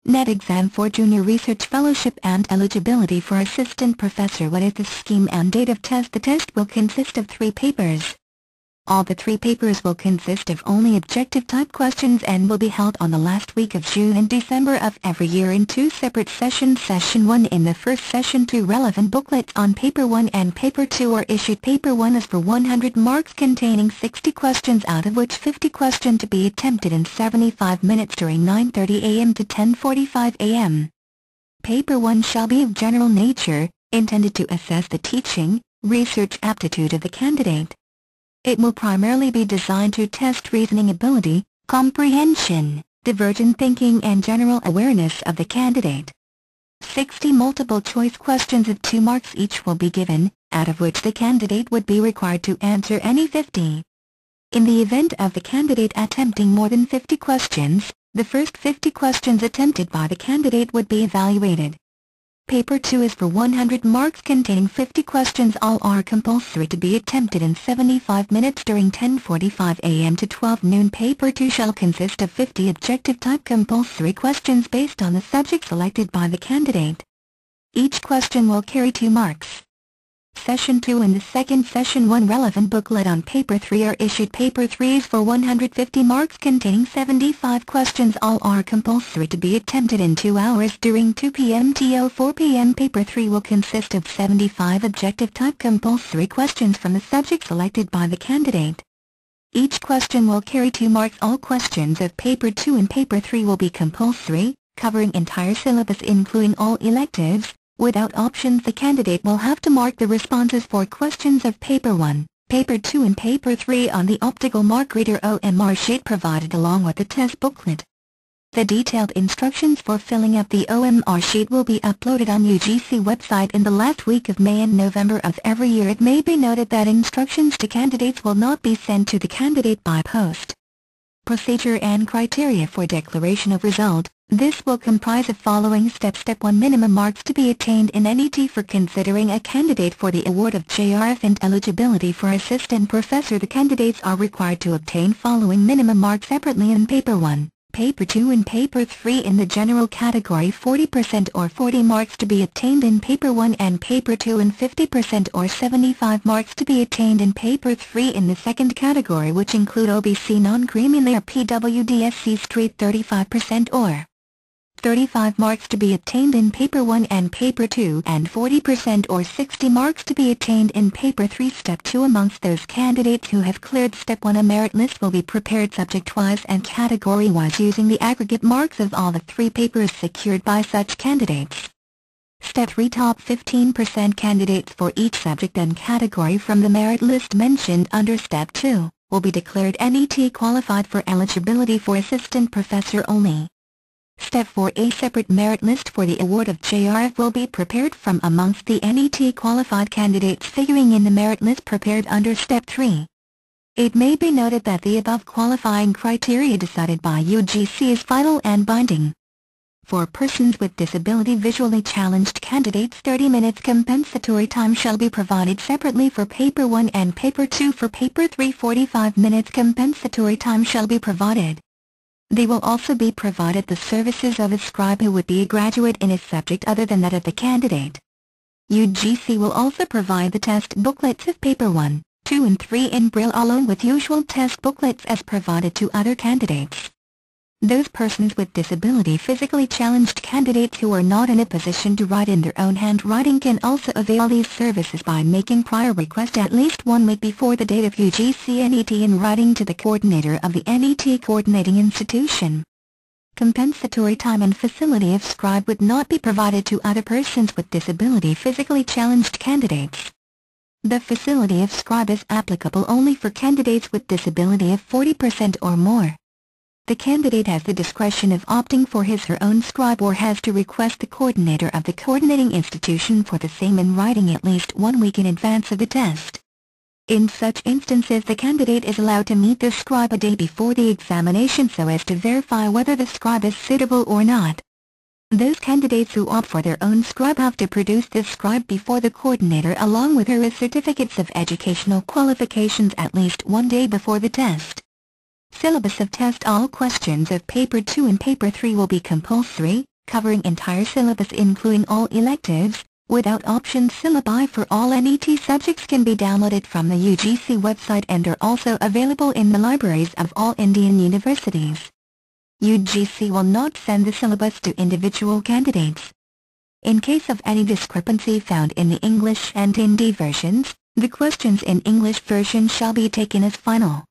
NET Exam for Junior Research Fellowship and Eligibility for Assistant Professor. What is the scheme and date of test? The test will consist of 3 papers. All the 3 papers will consist of only objective type questions and will be held on the last week of June and December of every year in 2 separate sessions. Session 1: in the first session, 2 relevant booklets on Paper 1 and Paper 2 are issued. Paper 1 is for 100 marks containing 60 questions, out of which 50 questions to be attempted in 75 minutes during 9:30 a.m. to 10:45 a.m. Paper 1 shall be of general nature, intended to assess the teaching, research aptitude of the candidate. It will primarily be designed to test reasoning ability, comprehension, divergent thinking and general awareness of the candidate. 60 multiple-choice questions of 2 marks each will be given, out of which the candidate would be required to answer any 50. In the event of the candidate attempting more than 50 questions, the first 50 questions attempted by the candidate would be evaluated. Paper 2 is for 100 marks containing 50 questions. All are compulsory to be attempted in 75 minutes during 10:45 a.m. to 12 noon. Paper 2 shall consist of 50 objective-type compulsory questions based on the subject selected by the candidate. Each question will carry 2 marks. Session 2: in the second session, 1 relevant booklet on Paper 3 are issued. Paper 3 is for 150 marks containing 75 questions. All are compulsory to be attempted in 2 hours during 2 p.m. to 4 p.m. Paper 3 will consist of 75 objective-type compulsory questions from the subject selected by the candidate. Each question will carry 2 marks. All questions of Paper 2 and Paper 3 will be compulsory, covering entire syllabus including all electives. Without options, the candidate will have to mark the responses for questions of Paper 1, Paper 2 and Paper 3 on the optical mark reader OMR sheet provided along with the test booklet. The detailed instructions for filling out the OMR sheet will be uploaded on UGC website in the last week of May and November of every year. It may be noted that instructions to candidates will not be sent to the candidate by post. Procedure and criteria for declaration of result. This will comprise of following steps. Step 1: minimum marks to be attained in NET for considering a candidate for the award of JRF and eligibility for assistant professor. The candidates are required to obtain following minimum marks separately in Paper 1, Paper 2 and Paper 3. In the general category, 40% or 40 marks to be obtained in Paper 1 and Paper 2 and 50% or 75 marks to be attained in Paper 3. In the second category, which include OBC, non-creamy layer, PWDSC Street, 35% or 35 marks to be obtained in Paper 1 and Paper 2 and 40% or 60 marks to be attained in Paper 3. Step 2: amongst those candidates who have cleared Step 1, a merit list will be prepared subject-wise and category-wise using the aggregate marks of all the 3 papers secured by such candidates. Step 3: top 15% candidates for each subject and category from the merit list mentioned under Step 2 will be declared NET qualified for eligibility for assistant professor only. Step 4: a separate merit list for the award of JRF will be prepared from amongst the NET qualified candidates figuring in the merit list prepared under Step 3. It may be noted that the above qualifying criteria decided by UGC is final and binding. For persons with disability visually challenged candidates, 30 minutes compensatory time shall be provided separately for Paper 1 and Paper 2. For Paper 3, 45 minutes compensatory time shall be provided. They will also be provided the services of a scribe who would be a graduate in a subject other than that of the candidate. UGC will also provide the test booklets of Paper 1, 2 and 3 in Braille along with usual test booklets as provided to other candidates. Those persons with disability physically challenged candidates who are not in a position to write in their own handwriting can also avail these services by making prior request at least 1 week before the date of UGC NET in writing to the coordinator of the NET coordinating institution. Compensatory time and facility of scribe would not be provided to other persons with disability physically challenged candidates. The facility of scribe is applicable only for candidates with disability of 40% or more. The candidate has the discretion of opting for his or her own scribe or has to request the coordinator of the coordinating institution for the same in writing at least 1 week in advance of the test. In such instances, the candidate is allowed to meet the scribe a day before the examination so as to verify whether the scribe is suitable or not. Those candidates who opt for their own scribe have to produce the scribe before the coordinator along with her certificates of educational qualifications at least 1 day before the test. Syllabus of test: all questions of Paper 2 and Paper 3 will be compulsory, covering entire syllabus including all electives, without option syllabi for all NET subjects can be downloaded from the UGC website and are also available in the libraries of all Indian universities. UGC will not send the syllabus to individual candidates. In case of any discrepancy found in the English and Hindi versions, the questions in English version shall be taken as final.